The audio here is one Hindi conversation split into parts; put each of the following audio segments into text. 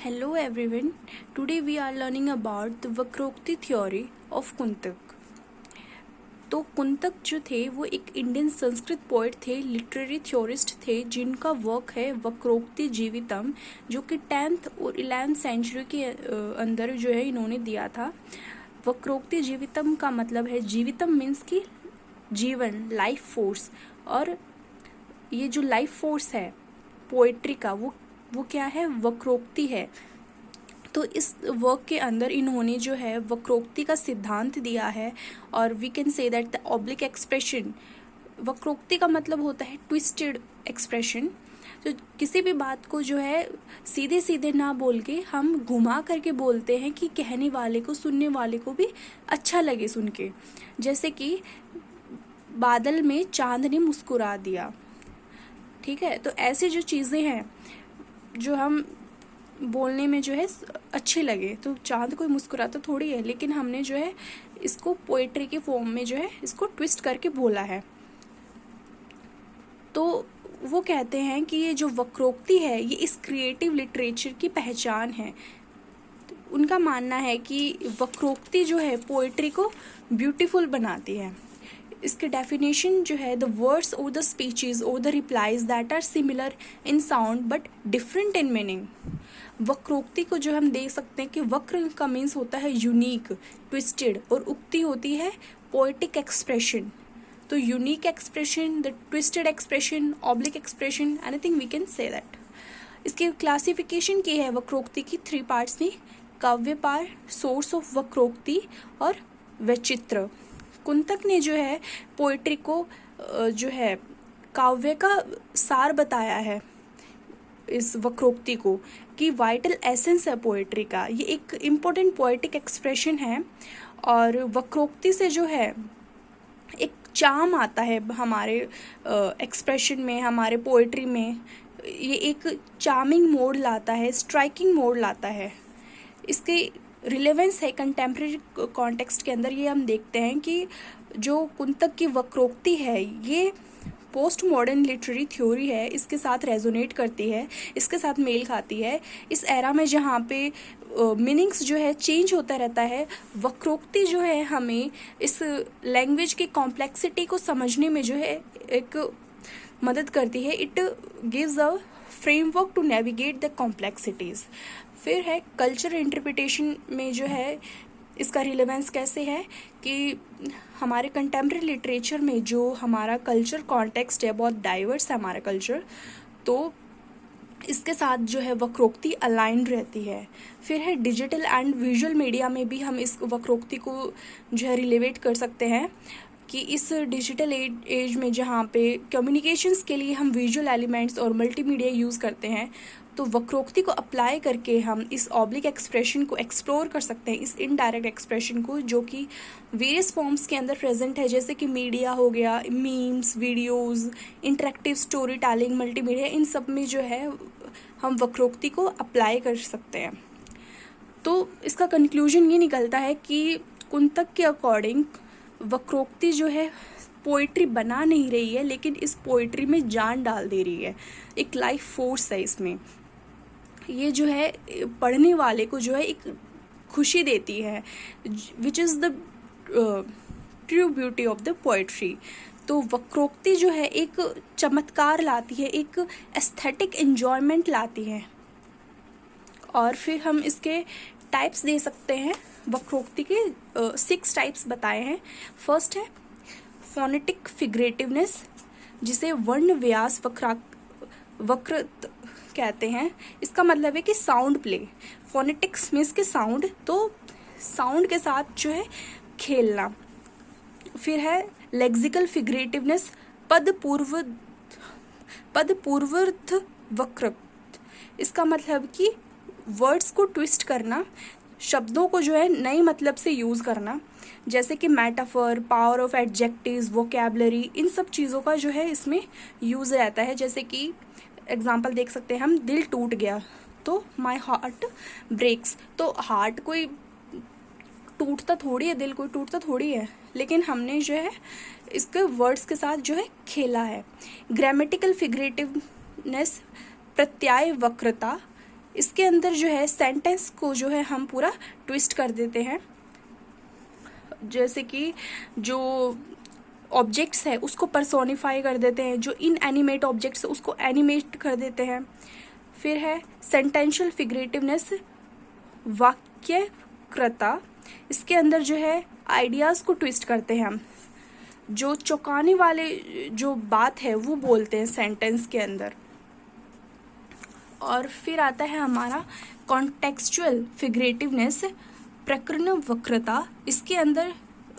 Hello everyone. Today we are learning about the वक्रोक्ति theory of Kuntaka. तो कुंतक जो थे वो एक इंडियन संस्कृत पोएट थे, लिटरेरी थ्योरिस्ट थे, जिनका वर्क है वक्रोक्ति जीवितम, जो कि 10th और 11th सेंचुरी के अंदर जो है इन्होंने दिया था. वक्रोक्ति जीवितम का मतलब है, जीवितम मीन्स की जीवन, लाइफ फोर्स, और ये जो लाइफ फोर्स है पोएट्री का वो क्या है, वक्रोक्ति है. तो इस वर्क के अंदर इन्होंने जो है वक्रोक्ति का सिद्धांत दिया है. और we can say that the oblique expression, वक्रोक्ति का मतलब होता है ट्विस्टेड एक्सप्रेशन. तो किसी भी बात को जो है सीधे सीधे ना बोल के हम घुमा करके बोलते हैं कि कहने वाले को, सुनने वाले को भी अच्छा लगे सुन के. जैसे कि बादल में चांद ने मुस्कुरा दिया. ठीक है, तो ऐसी जो चीज़ें हैं जो हम बोलने में जो है अच्छे लगे, तो चांद कोई मुस्कुराता थोड़ी है, लेकिन हमने जो है इसको पोएट्री के फॉर्म में जो है इसको ट्विस्ट करके बोला है. तो वो कहते हैं कि ये जो वक्रोक्ति है ये इस क्रिएटिव लिटरेचर की पहचान है. उनका मानना है कि वक्रोक्ति जो है पोएट्री को ब्यूटीफुल बनाती है. इसके डेफिनेशन जो है, द वर्ड्स और द स्पीचेस और the replies that are similar in sound but different in meaning. वक्रोक्ति को जो हम देख सकते हैं कि वक्र का मीन्स होता है यूनिक, ट्विस्टेड, और उक्ति होती है पोएटिक एक्सप्रेशन. तो unique expression, the twisted expression, oblique expression, anything we can say that. इसकी क्लासिफिकेशन की है वक्रोक्ति की 3 पार्ट्स में: काव्यपार, सोर्स ऑफ वक्रोक्ति, और वैचित्र. कुंतक ने जो है पोएट्री को जो है काव्य का सार बताया है इस वक्रोक्ति को, कि वाइटल एसेंस है पोएट्री का. ये एक इम्पोर्टेंट पोएटिक एक्सप्रेशन है. और वक्रोक्ति से जो है एक चार्म आता है हमारे एक्सप्रेशन में, हमारे पोएट्री में. ये एक चार्मिंग मोड लाता है, स्ट्राइकिंग मोड लाता है. इसके रिलेवेंस है कंटेम्प्रेरी कॉन्टेक्स्ट के अंदर. ये हम देखते हैं कि जो कुंतक की वक्रोक्ति है ये पोस्ट मॉडर्न लिटरेरी थ्योरी है, इसके साथ रेजोनेट करती है, इसके साथ मेल खाती है. इस एरा में जहाँ पे मीनिंग्स जो है चेंज होता रहता है, वक्रोक्ति जो है हमें इस लैंग्वेज की कॉम्प्लेक्सिटी को समझने में जो है एक मदद करती है. It gives a framework to navigate the complexities. फिर है कल्चर इंटरप्रिटेशन में जो है इसका रिलेवेंस कैसे है कि हमारे कंटेम्प्रेरी लिटरेचर में जो हमारा कल्चर कॉन्टेक्स्ट है बहुत डाइवर्स है हमारा कल्चर, तो इसके साथ जो है वक्रोक्ति अलाइंड रहती है. फिर है डिजिटल एंड विजुअल मीडिया में भी हम इस वक्रोक्ति को जो है रिलेवेट कर सकते हैं कि इस डिजिटल एज में जहाँ पे कम्युनिकेशंस के लिए हम विजुअल एलिमेंट्स और मल्टीमीडिया यूज़ करते हैं, तो वक्रोक्ति को अप्लाई करके हम इस ऑब्लिक एक्सप्रेशन को एक्सप्लोर कर सकते हैं, इस इनडायरेक्ट एक्सप्रेशन को, जो कि वेरियस फॉर्म्स के अंदर प्रेजेंट है. जैसे कि मीडिया हो गया, memes, videos, interactive story telling, multimedia, इन सब में जो है हम वक्रोक्ति को अप्लाई कर सकते हैं. तो इसका कंक्लूजन ये निकलता है कि कुंतक के अकॉर्डिंग वक्रोक्ति जो है पोइट्री बना नहीं रही है, लेकिन इस पोइट्री में जान डाल दे रही है. एक लाइफ फोर्स है इसमें. ये जो है पढ़ने वाले को जो है एक खुशी देती है, which is the true beauty of the poetry. तो वक्रोक्ति जो है एक चमत्कार लाती है, एक एस्थेटिक एन्जॉयमेंट लाती है. और फिर हम इसके टाइप्स दे सकते हैं. वक्रोक्ति के 6 टाइप्स बताए हैं. फर्स्ट है फोनेटिक फिगरेटिवनेस, जिसे वर्ण व्यास वक्र कहते हैं. इसका मतलब है कि साउंड प्ले. फोनेटिक्स मीन्स के साउंड, तो साउंड के साथ जो है खेलना. फिर है लेक्सिकल फिगरेटिवनेस, पद पूर्वर्थ वक्र. इसका मतलब कि वर्ड्स को ट्विस्ट करना, शब्दों को जो है नए मतलब से यूज़ करना. जैसे कि metaphor, power of adjectives, vocabulary, इन सब चीज़ों का जो है इसमें यूज़ रहता है. जैसे कि एग्जांपल देख सकते हैं हम, दिल टूट गया तो माय हार्ट ब्रेक्स. तो हार्ट कोई टूटता थोड़ी है, दिल कोई टूटता थोड़ी है, लेकिन हमने जो है इसके वर्ड्स के साथ जो है खेला है. ग्रामेटिकल फिगरेटिवनेस, प्रत्यय वक्रता, इसके अंदर जो है सेंटेंस को जो है हम पूरा ट्विस्ट कर देते हैं, जैसे कि जो ऑब्जेक्ट्स है उसको पर्सोनिफाई कर देते हैं, जो इनएनिमेट ऑब्जेक्ट्स है उसको एनिमेट कर देते हैं। फिर है सेंटेंशियल फिगरेटिवनेस, वाक्यकृता। इसके अंदर जो है आइडियाज़ को ट्विस्ट करते हैं हम, जो चौंकाने वाले जो बात है वो बोलते हैं सेंटेंस के अंदर। और फिर आता है हमारा कॉन्टेक्सचुअल फिगरेटिवनेस, प्रकरण वक्रता। इसके अंदर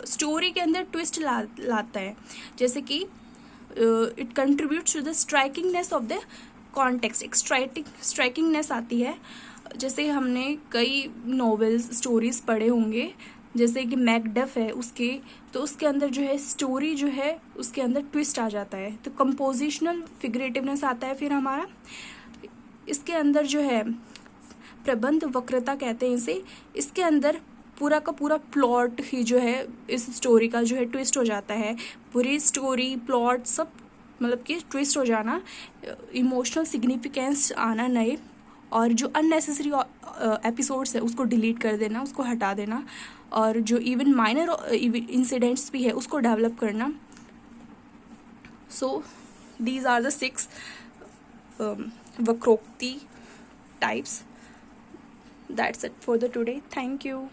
स्टोरी के अंदर ट्विस्ट लाता है, जैसे कि it contributes to the strikingness of the context. एक स्ट्राइकिंगनेस आती है, जैसे हमने कई नॉवेल्स स्टोरीज पढ़े होंगे, जैसे कि मैकडफ है उसके, तो उसके अंदर जो है स्टोरी जो है उसके अंदर ट्विस्ट आ जाता है, तो कंपोजिशनल फिगरेटिवनेस आता है। फिर हमारा इसके अंदर जो है प्रबंध वक्रता कहते हैं इसे। इसके अंदर पूरा का पूरा प्लॉट ही जो है इस स्टोरी का जो है ट्विस्ट हो जाता है, पूरी स्टोरी प्लॉट सब मतलब कि ट्विस्ट हो जाना, इमोशनल सिग्निफिकेंस आना नए, और जो अननेसेसरी एपिसोड्स है उसको डिलीट कर देना, उसको हटा देना, और जो इवन माइनर इंसिडेंट्स भी है उसको डेवलप करना। सो दीज आर द 6 वक्रोक्ति types. That's it for the today. Thank you.